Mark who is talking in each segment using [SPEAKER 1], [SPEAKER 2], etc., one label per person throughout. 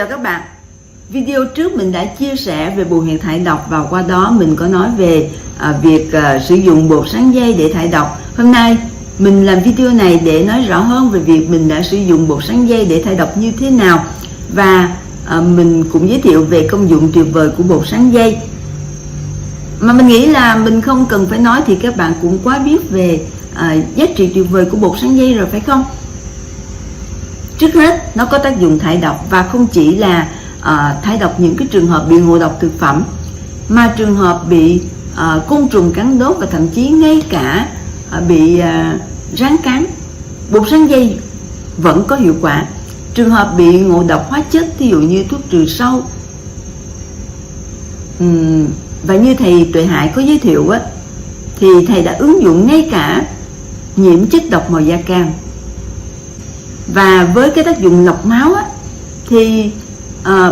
[SPEAKER 1] Chào các bạn. Video trước mình đã chia sẻ về buồng hẹn thải độc và qua đó mình có nói về việc sử dụng bột sắn dây để thải độc. Hôm nay mình làm video này để nói rõ hơn về việc mình đã sử dụng bột sắn dây để thải độc như thế nào, và mình cũng giới thiệu về công dụng tuyệt vời của bột sắn dây. Mà mình nghĩ là mình không cần phải nói thì các bạn cũng quá biết về giá trị tuyệt vời của bột sắn dây rồi phải không? Trước hết, nó có tác dụng thải độc, và không chỉ là thải độc những cái trường hợp bị ngộ độc thực phẩm, mà trường hợp bị côn trùng cắn đốt và thậm chí ngay cả bị rắn cắn, bột sắn dây vẫn có hiệu quả. Trường hợp bị ngộ độc hóa chất, ví dụ như thuốc trừ sâu, và như thầy Tuệ Hải có giới thiệu á, thì thầy đã ứng dụng ngay cả nhiễm chất độc màu da cam. Và với cái tác dụng lọc máu á, thì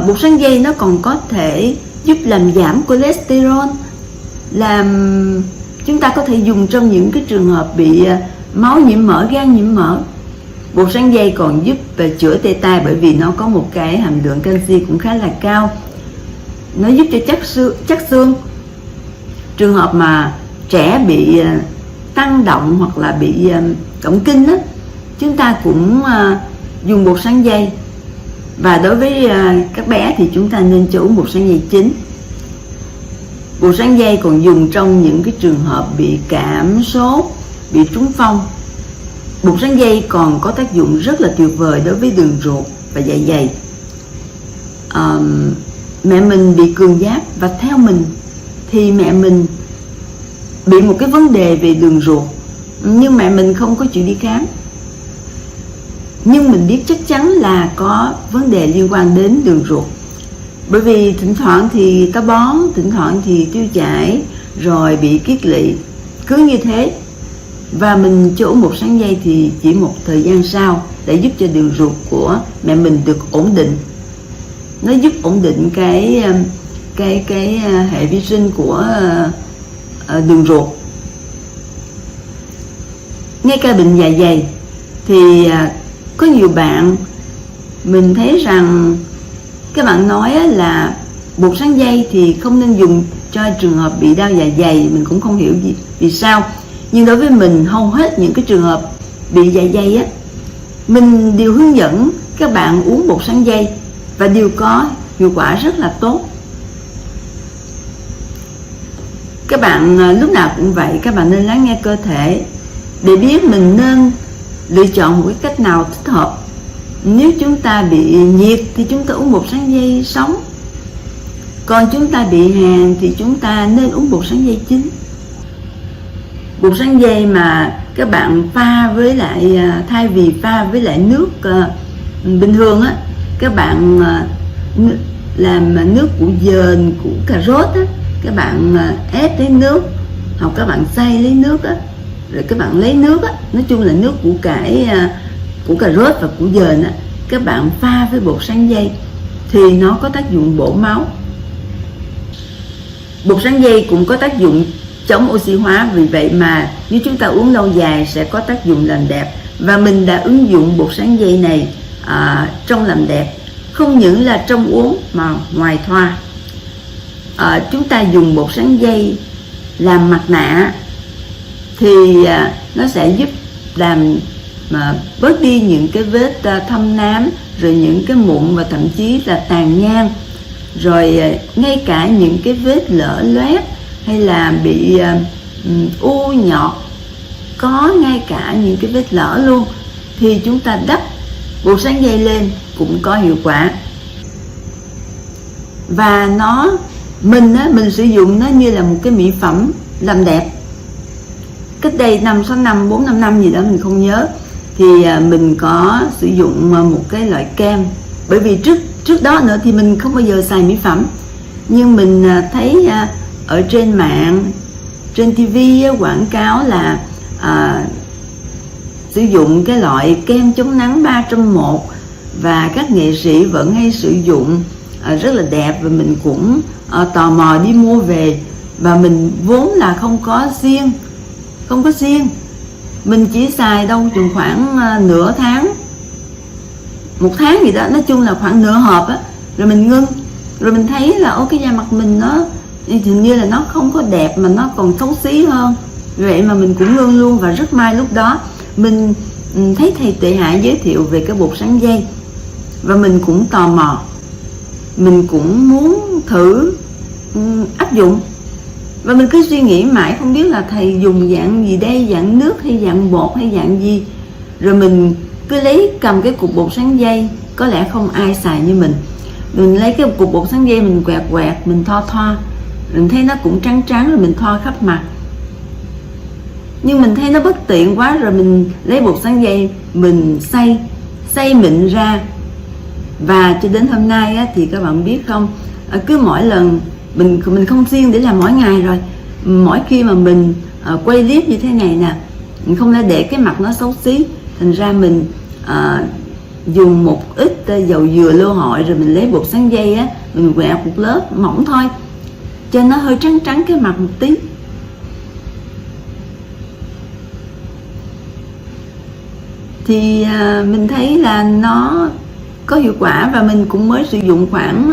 [SPEAKER 1] bột sắn dây nó còn có thể giúp làm giảm cholesterol, làm chúng ta có thể dùng trong những cái trường hợp bị máu nhiễm mỡ, gan nhiễm mỡ. Bột sắn dây còn giúp chữa tê tai, bởi vì nó có một cái hàm lượng canxi cũng khá là cao. Nó giúp cho chắc xương. Trường hợp mà trẻ bị tăng động hoặc là bị động kinh á, chúng ta cũng dùng bột sắn dây. Và đối với các bé thì chúng ta nên cho uống bột sắn dây chín. Bột sắn dây còn dùng trong những cái trường hợp bị cảm, sốt, bị trúng phong. Bột sắn dây còn có tác dụng rất là tuyệt vời đối với đường ruột và dạ dày. Mẹ mình bị cường giáp, và theo mình thì mẹ mình bị một cái vấn đề về đường ruột, nhưng mẹ mình không có chịu đi khám. Nhưng mình biết chắc chắn là có vấn đề liên quan đến đường ruột, bởi vì thỉnh thoảng thì táo bón, thỉnh thoảng thì tiêu chảy, rồi bị kiết lỵ, cứ như thế. Và mình cho uống bột sắn dây thì chỉ một thời gian sau để giúp cho đường ruột của mẹ mình được ổn định. Nó giúp ổn định cái hệ vi sinh của đường ruột. Ngay cả bệnh dạ dày thì có nhiều bạn mình thấy rằng các bạn nói là bột sắn dây thì không nên dùng cho trường hợp bị đau dạ dày. Mình cũng không hiểu vì sao, nhưng đối với mình, hầu hết những cái trường hợp bị dạ dày á, mình đều hướng dẫn các bạn uống bột sắn dây và đều có hiệu quả rất là tốt. Các bạn lúc nào cũng vậy, các bạn nên lắng nghe cơ thể để biết mình nên lựa chọn một cái cách nào thích hợp. Nếu chúng ta bị nhiệt thì chúng ta uống bột sắn dây sống, còn chúng ta bị hàn thì chúng ta nên uống bột sắn dây chín. Bột sắn dây mà các bạn pha với lại, thay vì pha với lại nước bình thường á, các bạn làm nước củ dền, củ cà rốt á, các bạn ép lấy nước, hoặc các bạn xay lấy nước á, rồi các bạn lấy nước á, nói chung là nước củ cải, củ cà rốt và củ dền á, các bạn pha với bột sắn dây thì nó có tác dụng bổ máu. Bột sắn dây cũng có tác dụng chống oxy hóa, vì vậy mà nếu chúng ta uống lâu dài sẽ có tác dụng làm đẹp. Và mình đã ứng dụng bột sắn dây này trong làm đẹp, không những là trong uống mà ngoài thoa. Chúng ta dùng bột sắn dây làm mặt nạ thì nó sẽ giúp làm bớt đi những cái vết thâm nám, rồi những cái mụn, và thậm chí là tàn nhang, rồi ngay cả những cái vết lở loét hay là bị u nhọt, có ngay cả những cái vết lở luôn, thì chúng ta đắp bột sắn dây lên cũng có hiệu quả. Và mình sử dụng nó như là một cái mỹ phẩm làm đẹp. Cách đây 4-5 năm gì đó mình không nhớ, thì mình có sử dụng một cái loại kem. Bởi vì trước đó nữa thì mình không bao giờ xài mỹ phẩm, nhưng mình thấy ở trên mạng, trên TV quảng cáo là sử dụng cái loại kem chống nắng 3 trong 1, và các nghệ sĩ vẫn hay sử dụng, rất là đẹp. Và mình cũng tò mò đi mua về, và mình vốn là không có xiên, mình chỉ xài đâu chừng khoảng nửa tháng, 1 tháng gì đó, nói chung là khoảng nửa hộp á, rồi mình ngưng, rồi mình thấy là cái da mặt mình nó hình như là nó không có đẹp mà nó còn xấu xí hơn. Vậy mà mình cũng ngưng luôn. Và rất may lúc đó mình thấy thầy Tuệ Hải giới thiệu về cái bột sắn dây, và mình cũng tò mò, mình cũng muốn thử áp dụng. Và mình cứ suy nghĩ mãi không biết là thầy dùng dạng gì đây, dạng nước hay dạng bột hay dạng gì. Rồi mình cứ cầm cái cục bột sắn dây, có lẽ không ai xài như mình lấy cái cục bột sắn dây mình quẹt, mình thoa, mình thấy nó cũng trắng trắng, rồi mình thoa khắp mặt. Nhưng mình thấy nó bất tiện quá, rồi mình lấy bột sắn dây mình xay mịn ra. Và cho đến hôm nay á, thì các bạn biết không, cứ mỗi lần mình không siêng để làm mỗi ngày, rồi mỗi khi mà mình quay clip như thế này nè, mình không thể để cái mặt nó xấu xí, thành ra mình dùng một ít dầu dừa lô hội, rồi mình lấy bột sắn dây á, mình quẹt một lớp mỏng thôi cho nó hơi trắng trắng cái mặt một tí. Thì mình thấy là nó có hiệu quả, và mình cũng mới sử dụng khoảng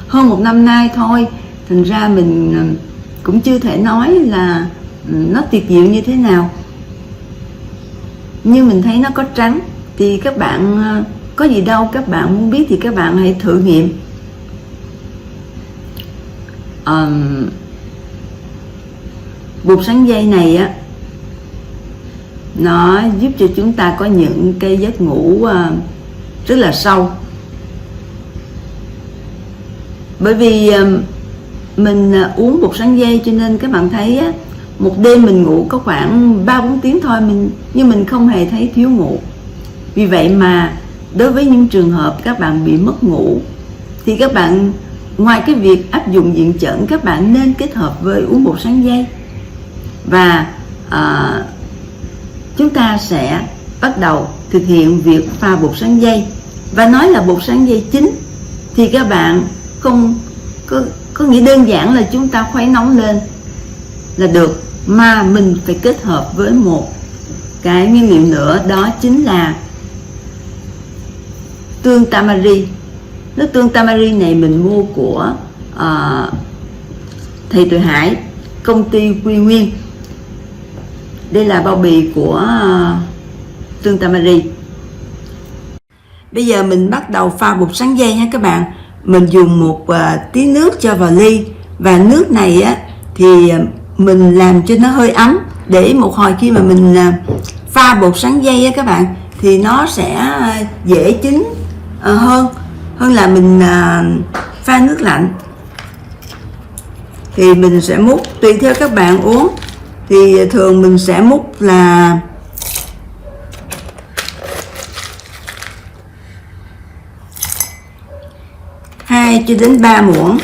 [SPEAKER 1] hơn 1 năm nay thôi. Thành ra mình cũng chưa thể nói là nó tuyệt diệu như thế nào, nhưng mình thấy nó có trắng. Thì các bạn có gì đâu, các bạn muốn biết thì các bạn hãy thử nghiệm. Bột sắn dây này á, nó giúp cho chúng ta có những cái giấc ngủ rất là sâu. Bởi vì mình uống bột sắn dây cho nên các bạn thấy á, một đêm mình ngủ có khoảng 3-4 tiếng thôi, nhưng mình không hề thấy thiếu ngủ. Vì vậy mà đối với những trường hợp các bạn bị mất ngủ thì các bạn ngoài cái việc áp dụng diện chẩn, các bạn nên kết hợp với uống bột sắn dây. Và chúng ta sẽ bắt đầu thực hiện việc pha bột sắn dây. Và nói là bột sắn dây chín thì các bạn không có nghĩ đơn giản là chúng ta khuấy nóng lên là được, mà mình phải kết hợp với một cái nguyên liệu nữa, đó chính là tương tamari. Nước tương tamari này mình mua của thầy Tuệ Hải, công ty Quy Nguyên. Đây là bao bì của tương tamari. Bây giờ mình bắt đầu pha bột sắn dây nha các bạn. Mình dùng một tí nước cho vào ly, và nước này á thì mình làm cho nó hơi ấm, để một hồi khi mà mình pha bột sắn dây á các bạn, thì nó sẽ dễ chín hơn là mình pha nước lạnh. Thì mình sẽ múc tùy theo các bạn uống, thì thường mình sẽ múc là 2 cho đến 3 muỗng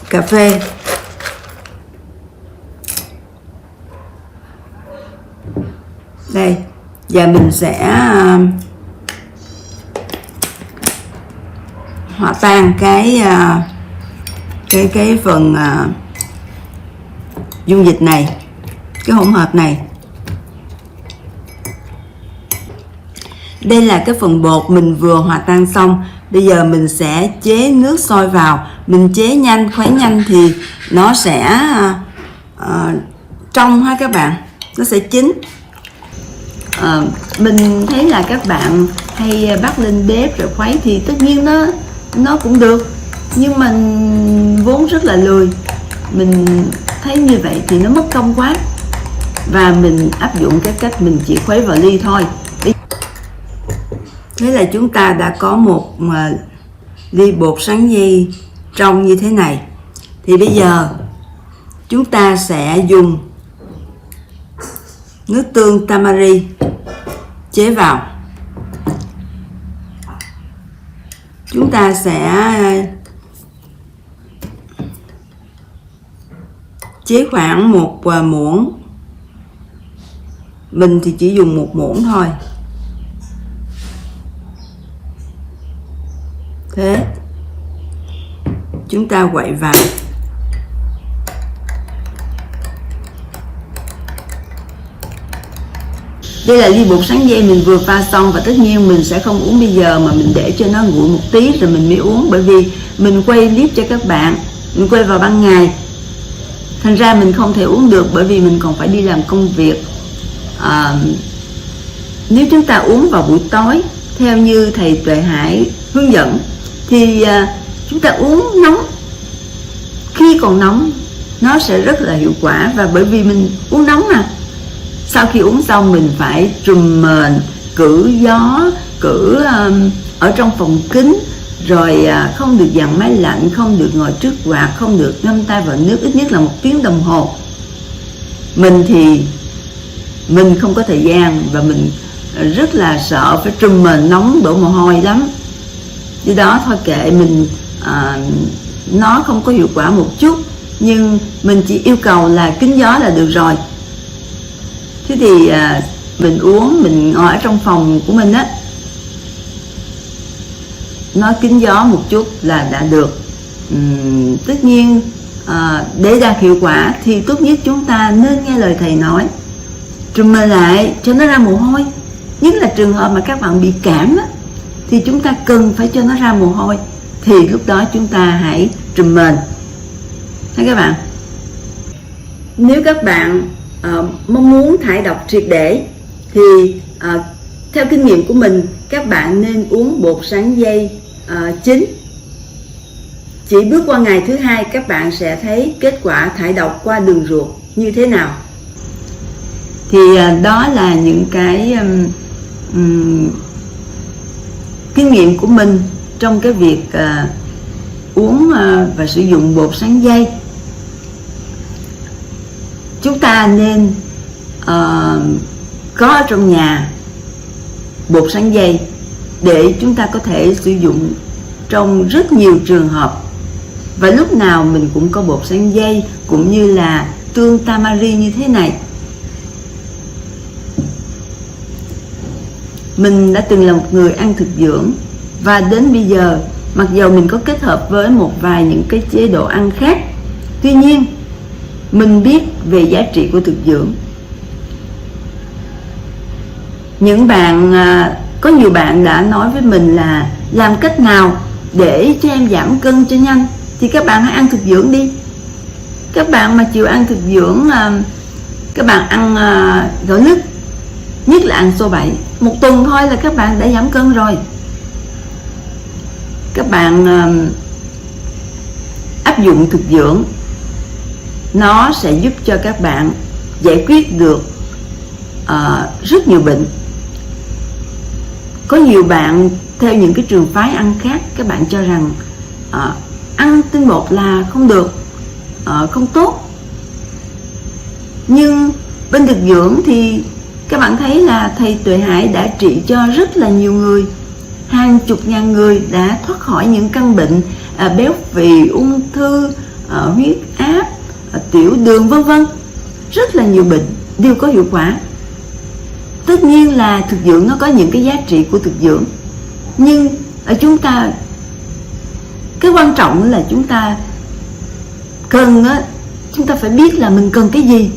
[SPEAKER 1] cà phê. Đây, và mình sẽ hòa tan cái phần dung dịch này, cái hỗn hợp này. Đây là cái phần bột mình vừa hòa tan xong. Bây giờ mình sẽ chế nước sôi vào. Mình chế nhanh, khuấy nhanh thì nó sẽ trong ha các bạn, nó sẽ chín. Mình thấy là các bạn hay bắt lên bếp rồi khuấy thì tất nhiên nó cũng được, nhưng mình vốn rất là lười, mình thấy như vậy thì nó mất công quá, và mình áp dụng cái cách mình chỉ khuấy vào ly thôi. Thế là chúng ta đã có một ly bột sắn dây trong như thế này. Thì bây giờ chúng ta sẽ dùng nước tương tamari chế vào. Chúng ta sẽ chế khoảng 1 muỗng. Mình thì chỉ dùng 1 muỗng thôi. Thế chúng ta quậy vào. Đây là ly bột sắn dây mình vừa pha xong, và tất nhiên mình sẽ không uống bây giờ mà mình để cho nó nguội một tí rồi mình mới uống, bởi vì mình quay clip cho các bạn, mình quay vào ban ngày, thành ra mình không thể uống được bởi vì mình còn phải đi làm công việc. Nếu chúng ta uống vào buổi tối theo như thầy Tuệ Hải hướng dẫn thì chúng ta uống nóng, khi còn nóng nó sẽ rất là hiệu quả. Và bởi vì mình uống nóng mà, sau khi uống xong mình phải trùm mền, cử gió, ở trong phòng kín, rồi không được dằn máy lạnh, không được ngồi trước quạt, không được ngâm tay vào nước ít nhất là 1 tiếng đồng hồ. Mình thì mình không có thời gian và mình rất là sợ phải trùm mền nóng đổ mồ hôi lắm. Vì đó thôi kệ mình, nó không có hiệu quả một chút, nhưng mình chỉ yêu cầu là kín gió là được rồi. Thế thì mình uống, mình ngồi ở trong phòng của mình á, nó kín gió một chút là đã được. Tất nhiên để đạt hiệu quả thì tốt nhất chúng ta nên nghe lời thầy nói, trùm mền lại cho nó ra mồ hôi. Nhất là trường hợp mà các bạn bị cảm á, thì chúng ta cần phải cho nó ra mồ hôi, thì lúc đó chúng ta hãy trùm mền. Thấy các bạn, nếu các bạn mong muốn thải độc triệt để thì theo kinh nghiệm của mình, các bạn nên uống bột sắn dây chín. Chỉ bước qua ngày thứ 2 các bạn sẽ thấy kết quả thải độc qua đường ruột như thế nào. Thì đó là những cái kinh nghiệm của mình trong cái việc uống và sử dụng bột sắn dây. Chúng ta nên có ở trong nhà bột sắn dây để chúng ta có thể sử dụng trong rất nhiều trường hợp. Và lúc nào mình cũng có bột sắn dây, cũng như là tương tamari như thế này. Mình đã từng là một người ăn thực dưỡng, và đến bây giờ mặc dù mình có kết hợp với một vài những cái chế độ ăn khác, tuy nhiên mình biết về giá trị của thực dưỡng. Có nhiều bạn đã nói với mình là làm cách nào để cho em giảm cân cho nhanh, thì các bạn hãy ăn thực dưỡng đi. Các bạn mà chịu ăn thực dưỡng, các bạn ăn gạo lứt, nhất là ăn xô bậy, 1 tuần thôi là các bạn đã giảm cân rồi. Các bạn áp dụng thực dưỡng, nó sẽ giúp cho các bạn giải quyết được rất nhiều bệnh. Có nhiều bạn theo những cái trường phái ăn khác, các bạn cho rằng ăn tinh bột là không được, không tốt. Nhưng bên thực dưỡng thì các bạn thấy là thầy Tuệ Hải đã trị cho rất là nhiều người, hàng chục ngàn người đã thoát khỏi những căn bệnh béo phì, ung thư, huyết áp, tiểu đường, vân vân. Rất là nhiều bệnh đều có hiệu quả. Tất nhiên là thực dưỡng nó có những cái giá trị của thực dưỡng, nhưng ở chúng ta, cái quan trọng là chúng ta cần chúng ta phải biết là mình cần cái gì.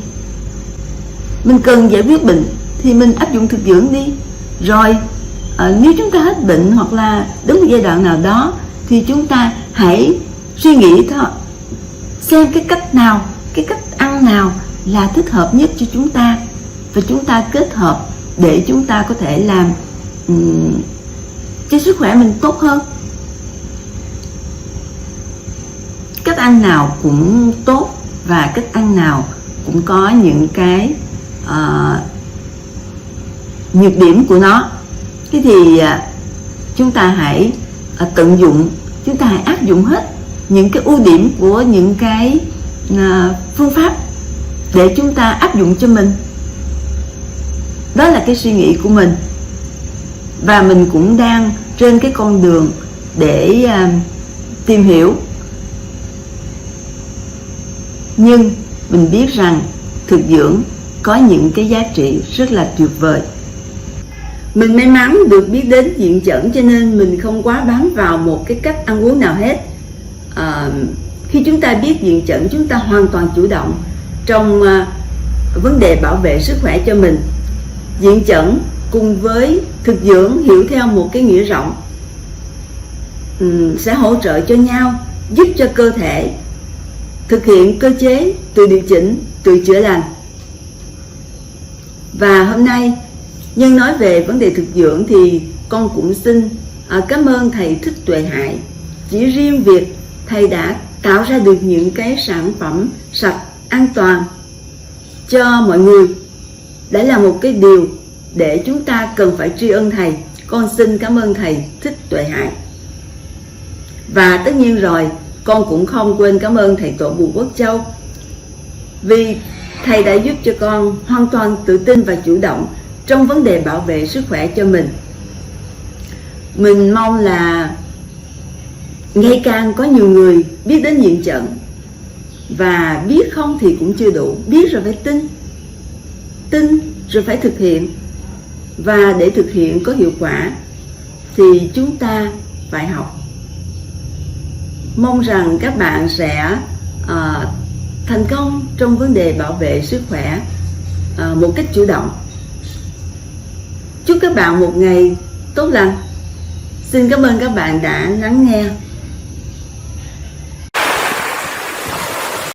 [SPEAKER 1] Mình cần giải quyết bệnh thì mình áp dụng thực dưỡng đi. Rồi nếu chúng ta hết bệnh hoặc là đến một giai đoạn nào đó thì chúng ta hãy suy nghĩ thôi, xem cái cách nào, cái cách ăn nào là thích hợp nhất cho chúng ta, và chúng ta kết hợp để chúng ta có thể làm cho sức khỏe mình tốt hơn. Cách ăn nào cũng tốt và cách ăn nào cũng có những cái nhược điểm của nó. Thế thì chúng ta hãy tận dụng, chúng ta hãy áp dụng hết những cái ưu điểm của những cái phương pháp để chúng ta áp dụng cho mình. Đó là cái suy nghĩ của mình, và mình cũng đang trên cái con đường để tìm hiểu. Nhưng mình biết rằng thực dưỡng có những cái giá trị rất là tuyệt vời. Mình may mắn được biết đến diện chẩn, cho nên mình không quá bám vào một cái cách ăn uống nào hết. Khi chúng ta biết diện chẩn, chúng ta hoàn toàn chủ động trong vấn đề bảo vệ sức khỏe cho mình. Diện chẩn cùng với thực dưỡng hiểu theo một cái nghĩa rộng sẽ hỗ trợ cho nhau, giúp cho cơ thể thực hiện cơ chế tự điều chỉnh, tự chữa lành. Và hôm nay nhân nói về vấn đề thực dưỡng thì con cũng xin cảm ơn thầy Thích Tuệ Hải. Chỉ riêng việc thầy đã tạo ra được những cái sản phẩm sạch, an toàn cho mọi người đã là một cái điều để chúng ta cần phải tri ân thầy. Con xin cảm ơn thầy Thích Tuệ Hải. Và tất nhiên rồi, con cũng không quên cảm ơn thầy Tổ Bùi Quốc Châu, vì thầy đã giúp cho con hoàn toàn tự tin và chủ động trong vấn đề bảo vệ sức khỏe cho mình. Mình mong là ngày càng có nhiều người biết đến diện chẩn, và biết không thì cũng chưa đủ, biết rồi phải tin rồi phải thực hiện. Và để thực hiện có hiệu quả thì chúng ta phải học. Mong rằng các bạn sẽ thành công trong vấn đề bảo vệ sức khỏe một cách chủ động. Chúc các bạn một ngày tốt lành. Xin cảm ơn các bạn đã lắng nghe.